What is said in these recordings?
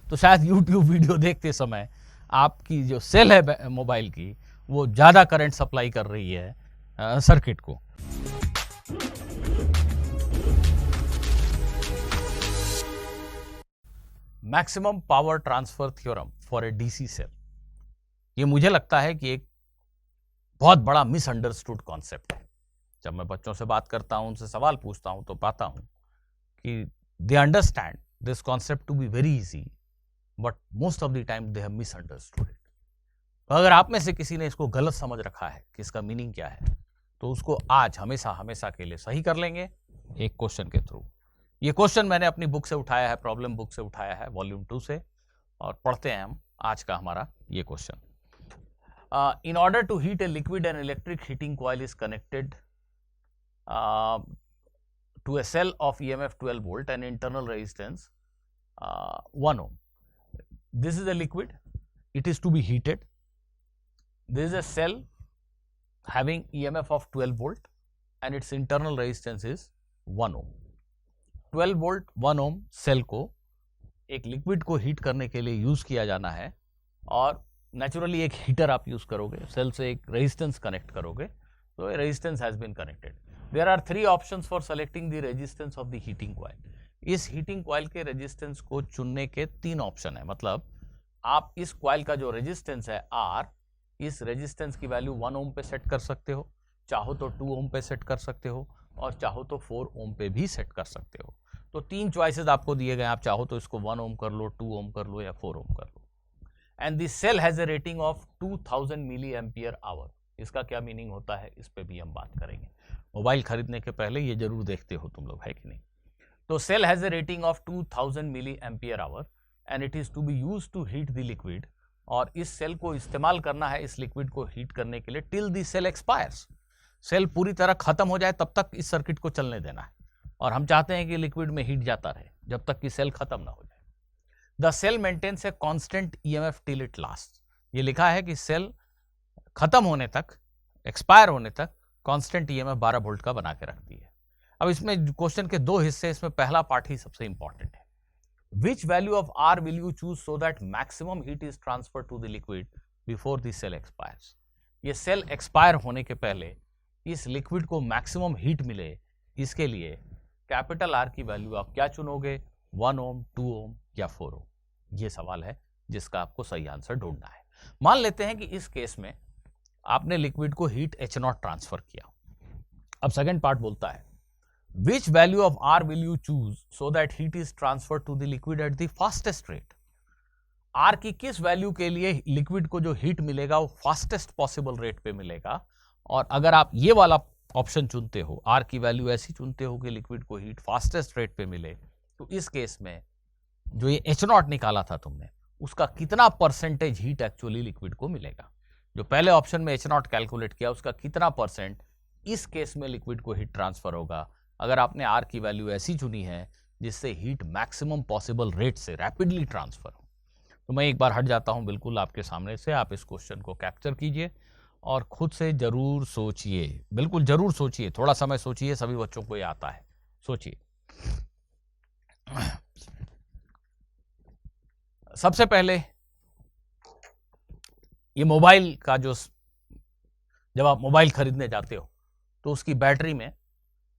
तो शायद YouTube video देखते समय आपकी जो सेल है मोबाइल की वो ज़्यादा करंट सप्लाई कर रही है सर्किट को। Maximum power transfer theorem for a DC cell, ये मुझे लगता है कि एक बहुत बड़ा मिसअंडरस्टूड कॉन्सेप्ट है। जब मैं बच्चों से बात करता हूं, उनसे सवाल पूछता हूं, तो पाता हूं कि they understand this concept to be very easy, but most of the time they have misunderstood it. तो अगर आप में से किसी ने इसको गलत समझ रखा है कि इसका मीनिंग क्या है, तो उसको आज हमेशा हमेशा के लिए सही कर लेंगे एक क्वेश्चन के थ्रू। ये क्वेश्चन मैंने अपनी बुक से उठाया है, प्रॉब्लम बुक से उठाया है, वॉल्यूम 2 से, और पढ़ते हैं हम आज का हमारा ये question. In order to heat a liquid, an electric heating coil is connected to a cell of EMF 12 volt and internal resistance 1 ohm. This is a liquid, it is to be heated. This is a cell having EMF of 12 volt and its internal resistance is 1 ohm. 12 volt 1 ohm cell को एक liquid को heat करने के लिए use किया जाना है, और नेचुरली एक हीटर आप यूज करोगे, सेल से एक रेजिस्टेंस कनेक्ट करोगे, तो resistance has been connected. There are 3 options for selecting the resistance of the heating coil. इस हीटिंग कॉइल के रेजिस्टेंस को चुनने के 3 ऑप्शन है। मतलब आप इस कॉइल का जो रेजिस्टेंस है R, इस रेजिस्टेंस की वैल्यू 1 ओम पे सेट कर सकते हो, चाहो तो 2 ओम पे सेट कर सकते हो, और चाहो तो 4 ओम पे भी सेट कर सकते हो। तो 3 चॉइसेस आपको दिए गए, आप चाहो तो इसको 1 ओम कर लो, 2 ओम कर लो, या 4 ओम कर लो। And this cell has a rating of 2000 milli ampere hour. इसका क्या मीनिंग होता है, इस पे भी हम बात करेंगे। मोबाइल खरीदने के पहले ये जरूर देखते हो तुम लोग, है कि नहीं? तो cell has a rating of 2000 milli ampere hour and it is to be use to heat the liquid. और इस सेल को इस्तेमाल करना है इस लिक्विड को हीट करने के लिए till the cell expires. Cell पूरी तरह खत्म हो जाए तब तक इस सर्किट को चलने देना है, और हम चाहते हैं कि लिक्विड में हीट जाता रहे जब तक कि सेल खत्म ना हो जाए। The cell maintains a constant EMF till it last. ये लिखा है कि सेल खत्म होने तक, एक्सपायर होने तक कांस्टेंट ईएमएफ 12 वोल्ट का बना के रखती है। अब इसमें क्वेश्चन के 2 हिस्से, इसमें पहला पार्ट ही सबसे इंपॉर्टेंट है। Which value of R will you choose so that maximum heat is transfer to the liquid before the cell expires. ये सेल एक्सपायर होने के पहले इस लिक्विड को मैक्सिमम हीट मिले, इसके लिए कैपिटल आर की वैल्यू आप क्या चुनोगे, 1 ओम, 2 ओम या 4 ओम? ये सवाल है जिसका आपको सही आंसर ढूंढना है। मान लेते हैं कि इस केस में आपने लिक्विड को हीट H0 ट्रांसफर किया। अब सेकंड पार्ट बोलता है which value of R will you choose so that heat is transfer to the liquid at the fastest rate. R की किस वैल्यू के लिए लिक्विड को जो हीट मिलेगा वो फास्टेस्ट पॉसिबल रेट पे मिलेगा। और अगर आप ये वाला ऑप्शन चुनते हो, आर की वैल्यू ऐसी चुनते हो कि लिक्विड को हीट फास्टेस्ट रेट पे मिले, तो इस केस में जो ये H0 निकाला था तुमने, उसका कितना परसेंटेज हीट एक्चुअली लिक्विड को मिलेगा। जो पहले ऑप्शन में H0 कैलकुलेट किया, उसका कितना परसेंट इस केस में लिक्विड को हीट ट्रांसफर होगा अगर आपने आर की वैल्यू ऐसी चुनी है जिससे हीट मैक्सिमम पॉसिबल रेट से रैपिडली ट्रांसफर हो। तो मैं एक बार हट जाता हूं बिल्कुल आपके सामने से, आप इस क्वेश्चन को कैप्चर कीजिए और खुद से जरूर सोचिए, बिल्कुल जरूर सोचिए, थोड़ा समय सोचिए, सभी बच्चों को ये आता है, सोचिए। सबसे पहले ये मोबाइल का जो, जब आप मोबाइल खरीदने जाते हो तो उसकी बैटरी में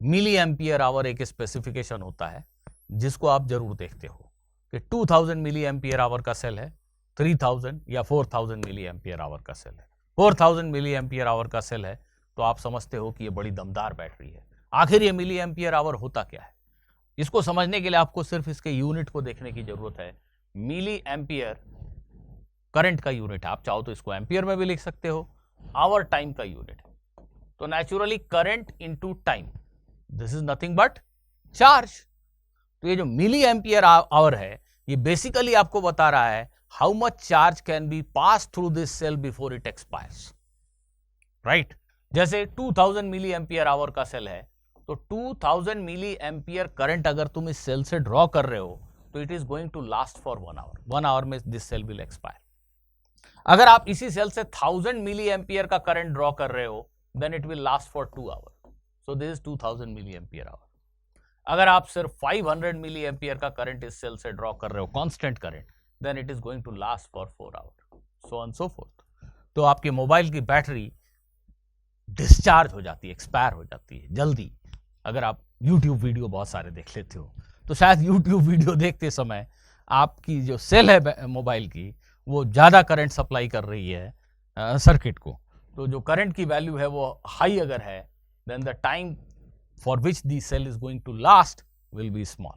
मिली एम्पियर आवर एक स्पेसिफिकेशन होता है जिसको आप जरूर देखते हो कि 2000 मिली एम्पियर आवर का सेल है, 3000 या 4000 मिली एम्पियर आवर का सेल है। 4000 मिली एम्पियर आवर का सेल है तो आप समझते हो कि ये बड़ी दमदार बैटरी है। आखिर ये मिली एम्पियर आवर होता क्या है, इसको समझने के लिए आपको सिर्फ इसके यूनिट को देखने की जरूरत है। मिली एम्पियर करंट का यूनिट है, आप चाहो तो इसको एम्पियर में भी लिख सकते हो, आवर टाइम का यूनिट है। तो naturally current into time, this is nothing but charge. तो ये जो मिली एम्पियर आवर है, ये बेसिकली आपको बता रहा है how much charge can be pass through this cell before it expires, right. जैसे 2000 मिली एम्पियर आवर का सेल है तो 2000 मिली एम्पियर करंट अगर तुम इस सेल से ड्रॉ कर रहे हो तो it is going to last for 1 hour. 1 hour में दिस सेल विल एक्सपायर। अगर आप इसी सेल से 1000 मिली एम्पियर का करंट ड्रॉ कर रहे हो then it will last for 2 hour. So this is 2000 milli ampere hour. अगर आप सिर्फ 500 मिली एम्पियर का करंट इस सेल से ड्रॉ कर रहे हो, constant current, then it is going to last for 4 hours, so on so forth. तो आपके मोबाइल की बैटरी डिस्चार्ज हो जाती है, एक्सपायर हो जाती है जल्दी। अगर आप यूट्यूब वीडियो बहुत सारे देख लेते हो तो शायद यूट्यूब वीडियो देखते समय आपकी जो सेल है मोबाइल की वो ज़्यादा करंट सप्लाई कर रही है सर्किट को। तो जो करंट की वैल्यू है वो हाई अगर है, then the time for which the cell is going to last will be small.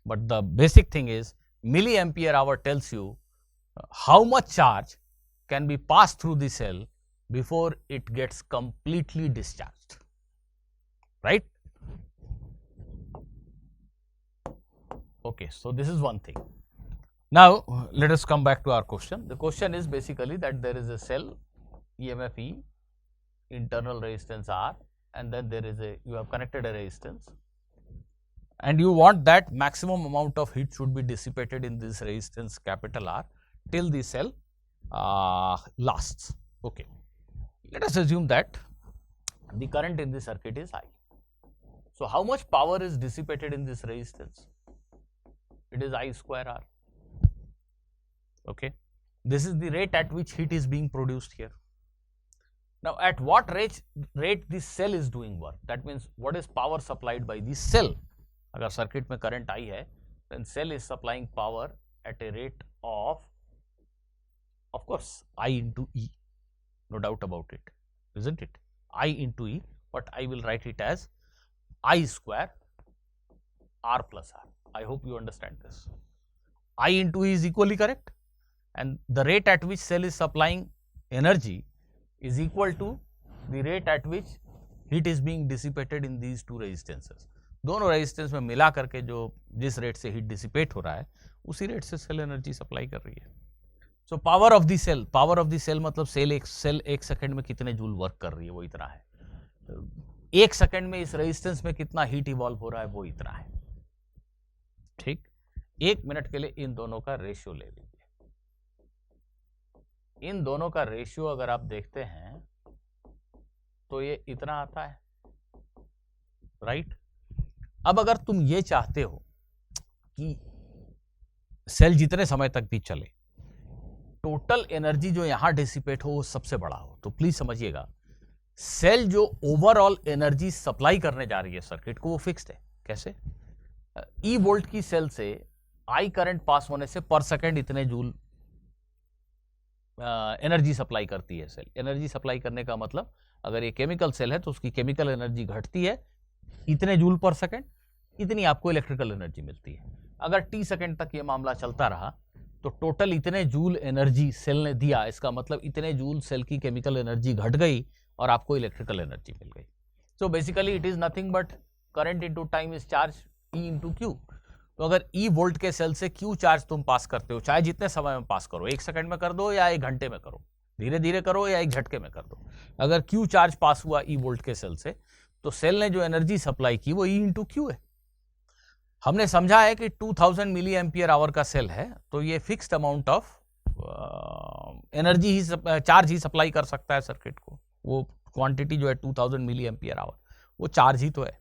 But the basic thing is milliampere hour tells you how much charge can be passed through the cell before it gets completely discharged, right? Okay, so this is one thing. Now let us come back to our question. The question is basically that there is a cell EMF E, internal resistance R, and then there is you have connected a resistance, and you want that maximum amount of heat should be dissipated in this resistance capital R till the cell lasts. Okay, let us assume that the current in the circuit is I. So how much power is dissipated in this resistance? It is I square R. Okay, this is the rate at which heat is being produced here. Now at what rate this cell is doing work? That means what is power supplied by the cell? अगर circuit में current I है, then cell is supplying power at a rate of course I into E, no doubt about it, isn't it? I into E, but I will write it as I square R plus R. I hope you understand this. I into E is equally correct, and the rate at which cell is supplying energy is equal to the rate at which heat is being dissipated in these two resistances. दोनों resistance में मिला करके जो जिस rate से heat dissipate हो रहा है उसी रेट से सेल एनर्जी सप्लाई कर रही है। So power of the cell मतलब सेल एक सेकंड में कितने जूल वर्क कर रही है वो इतना है। एक सेकंड में इस रेजिस्टेंस में कितना हीट इवॉल्व हो रहा है वो इतना है। ठीक, 1 मिनट के लिए इन दोनों का रेशियो ले लीजिए। इन दोनों का रेशियो अगर आप देखते हैं तो ये इतना आता है, राइट? अब अगर तुम ये चाहते हो कि सेल जितने समय तक भी चले, टोटल एनर्जी जो यहां डिसिपेट हो वो सबसे बड़ा हो, तो प्लीज समझिएगा सेल जो ओवरऑल एनर्जी सप्लाई करने जा रही है सर्किट को वो फिक्स्ड है। कैसे? ई वोल्ट की सेल से आई करंट पास होने से पर सेकंड इतने जूल एनर्जी सप्लाई करती है सेल। एनर्जी सप्लाई करने का मतलब अगर ये केमिकल सेल है तो उसकी केमिकल एनर्जी घटती है इतने जूल पर सेकंड, इतनी आपको इलेक्ट्रिकल एनर्जी मिलती है। अगर टी सेकंड तक ये मामला चलता रहा तो टोटल इतने जूल एनर्जी सेल ने दिया, इसका मतलब इतने जूल सेल की केमिकल एनर्जी घट गई और आपको इलेक्ट्रिकल एनर्जी मिल गई। So basically it is nothing but current into time is charge E into Q. तो अगर ई वोल्ट के सेल से क्यू चार्ज तुम पास करते हो, चाहे जितने समय में पास करो, 1 सेकंड में कर दो या 1 घंटे में करो, धीरे धीरे करो या एक झटके में कर दो, अगर क्यू चार्ज पास हुआ ई वोल्ट के सेल से तो सेल ने जो एनर्जी सप्लाई की वो ई इंटू क्यू है। हमने समझा है कि 2000 मिली एम्पियर आवर का सेल है तो ये fixed amount of energy he charge he supply कर सकता है सर्किट को। वो क्वांटिटी जो है 2000 मिली एम्पियर आवर वो चार्ज ही तो है।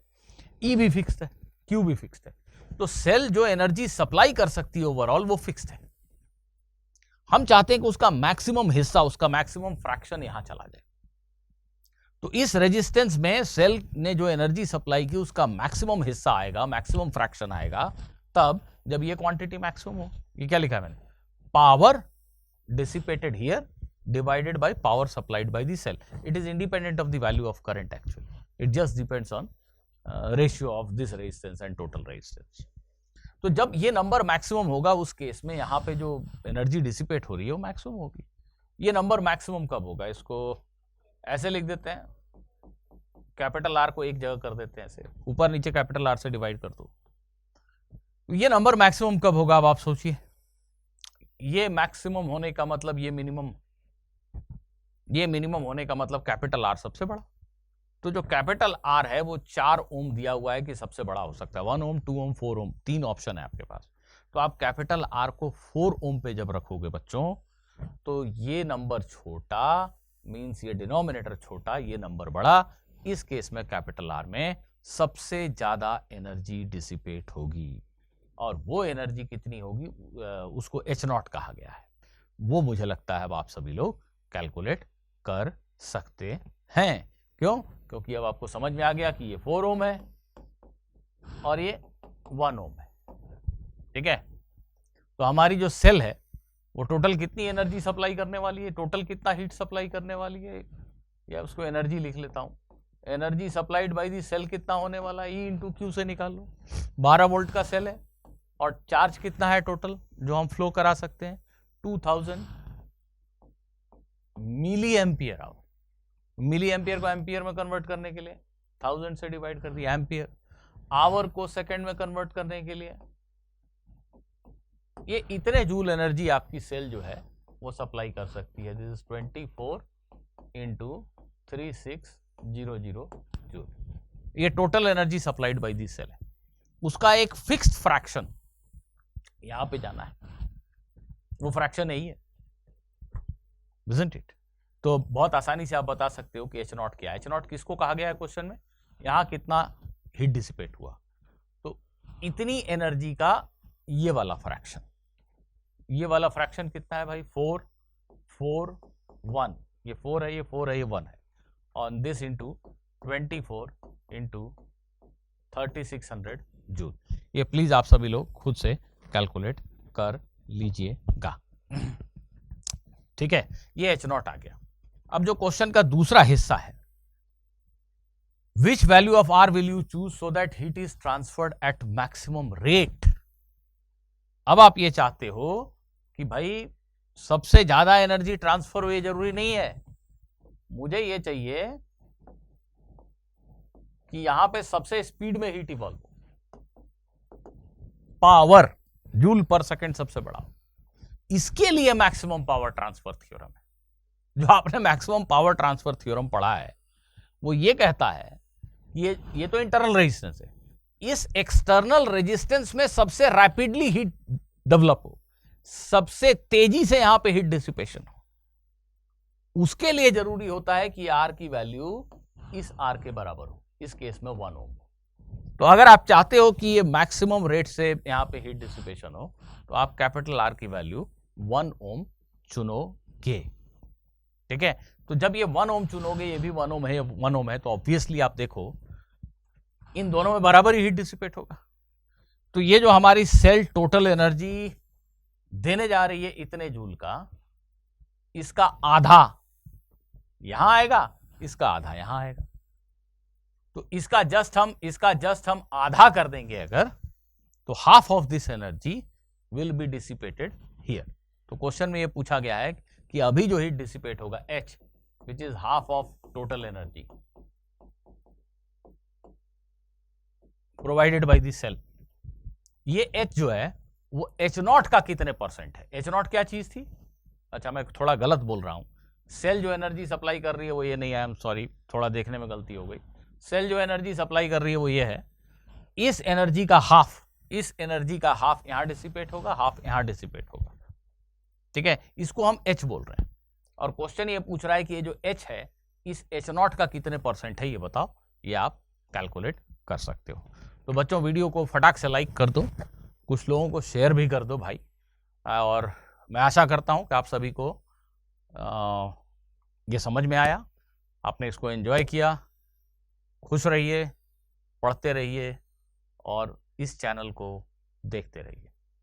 ई भी फिक्स्ड है, क्यू भी फिक्स्ड है, तो सेल जो एनर्जी सप्लाई कर सकती है ओवरऑल वो फिक्स्ड है। हम चाहते हैं कि उसका मैक्सिमम हिस्सा, उसका मैक्सिमम फ्रैक्शन यहां चला जाए। तो इस रेजिस्टेंस में सेल ने जो एनर्जी सप्लाई की उसका मैक्सिमम हिस्सा आएगा, मैक्सिमम फ्रैक्शन आएगा तब जब ये क्वांटिटी मैक्सिमम हो। ये क्या लिखा है मैंने? Power dissipated here divided by power supplied by the cell. It is independent of the value of current actually, it just depends on ratio of this resistance and total resistance. तो जब ये number maximum होगा उस case में यहाँ पे जो energy dissipate हो रही है वो मैक्सिमम होगी। ये नंबर मैक्सिमम कब होगा? इसको ऐसे लिख देते हैं, कैपिटल आर को एक जगह कर देते हैं, ऐसे ऊपर नीचे कैपिटल आर से डिवाइड कर दो। ये नंबर मैक्सिमम कब होगा? अब आप सोचिए, ये मैक्सिमम होने का मतलब ये मिनिमम होने का मतलब कैपिटल आर सबसे बड़ा। तो जो कैपिटल आर है वो 4 ओम दिया हुआ है कि सबसे बड़ा हो सकता है। 1 ओम, 2 ओम, 4 ओम, 3 ऑप्शन है आपके पास। तो आप कैपिटल आर को 4 ओम पे जब रखोगे बच्चों तो ये नंबर छोटा मीन्स ये डिनोमिनेटर छोटा, ये नंबर बड़ा। इस केस में कैपिटल आर में सबसे ज्यादा एनर्जी डिसिपेट होगी। और वो एनर्जी कितनी होगी उसको एच नॉट कहा गया है। वो मुझे लगता है अब आप सभी लोग कैलकुलेट कर सकते हैं। क्यों? क्योंकि अब आपको समझ में आ गया कि ये 4 ओम है और ये 1 ओम है। ठीक है, तो हमारी जो सेल है वो टोटल कितनी एनर्जी सप्लाई करने वाली है, टोटल कितना हीट सप्लाई करने वाली है, या उसको एनर्जी लिख लेता हूं, energy supplied by the cell कितना होने वाला है, ई इंटू क्यू से निकाल लो। 12 वोल्ट का सेल है और चार्ज कितना है टोटल जो हम फ्लो करा सकते हैं, 2000 milli ampere hour. Milli ampere को एम्पियर में कन्वर्ट करने के लिए 1000 से डिवाइड कर दिया एम्पियर, आवर को सेकंड में कन्वर्ट करने के लिए ये इतने जूल एनर्जी आपकी सेल जो है वो सप्लाई कर सकती है। This is 24 into 3600 joule. ये total energy supplied by this cell है। उसका एक फिक्स्ड फ्रैक्शन यहां पे जाना है, वो फ्रैक्शन यही है, isn't it? तो बहुत आसानी से आप बता सकते हो कि एच नॉट क्या है। एच नॉट किसको कहा गया है क्वेश्चन में, यहां कितना हीट डिसिपेट हुआ, तो इतनी एनर्जी का ये वाला फ्रैक्शन, ये वाला फ्रैक्शन कितना है भाई, 4 4 1, ये 4 है, ये 4 है, ये 1 है, on this into 24 into 3600 joule. ये प्लीज आप सभी लोग खुद से कैलकुलेट कर लीजिएगा। ठीक है, ये एच नॉट आ गया। अब जो क्वेश्चन का दूसरा हिस्सा है, which value of R will you choose so that heat is transferred at maximum rate. अब आप ये चाहते हो कि भाई सबसे ज्यादा एनर्जी ट्रांसफर हो, ये जरूरी नहीं है, मुझे ये चाहिए कि यहां पे सबसे स्पीड में हीट इवॉल्व हो, पावर जूल पर सेकंड सबसे बड़ा हो। इसके लिए मैक्सिमम पावर ट्रांसफर थ्योरम है। जो आपने मैक्सिमम पावर ट्रांसफर थ्योरम पढ़ा है वो ये कहता है, ये तो इंटरनल रेजिस्टेंस है, इस एक्सटर्नल रेजिस्टेंस में सबसे रैपिडली हीट डेवलप हो, सबसे तेजी से यहां पे हीट डिसिपेशन हो, उसके लिए जरूरी होता है कि आर की वैल्यू इस आर के बराबर हो, इस केस में 1 ओम। तो अगर आप चाहते हो कि ये मैक्सिमम रेट से यहां पे हीट डिसिपेशन हो, तो आप कैपिटल आर की वैल्यू 1 ओम चुनोगे। ठीक है, तो जब ये 1 ओम चुनोगे, ये भी 1 ओम है, 1 ओम है, तो ऑब्वियसली आप देखो इन दोनों में बराबर ही हीट डिसिपेट होगा। तो ये जो हमारी सेल टोटल एनर्जी देने जा रही है इतने जूल का, इसका आधा यहां आएगा, इसका आधा यहां आएगा, तो इसका जस्ट हम आधा कर देंगे अगर, तो half of this energy will be dissipated here. तो क्वेश्चन में ये पूछा गया है कि अभी जो हीट डिसिपेट होगा H, which is half of total energy provided by this cell, ये H जो है वो H नॉट का कितने परसेंट है। H नॉट क्या चीज थी, अच्छा मैं थोड़ा गलत बोल रहा हूं, सेल जो एनर्जी सप्लाई कर रही है वो ये नहीं है, आई एम सॉरी, थोड़ा देखने में गलती हो गई। सेल जो एनर्जी सप्लाई कर रही है वो ये है, इस एनर्जी का हाफ, इस एनर्जी का हाफ यहां डिसिपेट होगा, हाफ यहां डिसिपेट होगा। ठीक है, इसको हम H बोल रहे हैं, और क्वेश्चन ये पूछ रहा है कि ये जो H है इस H नॉट का कितने परसेंट है, ये बताओ, ये आप कैलकुलेट कर सकते हो। तो बच्चों वीडियो को फटाक से लाइक कर दो, कुछ लोगों को शेयर भी कर दो भाई, और मैं आशा करता हूं कि आप सभी को ये समझ में आया, आपने इसको एंजॉय किया। खुश रहिए, पढ़ते रहिए और इस चैनल को देखते रहिए।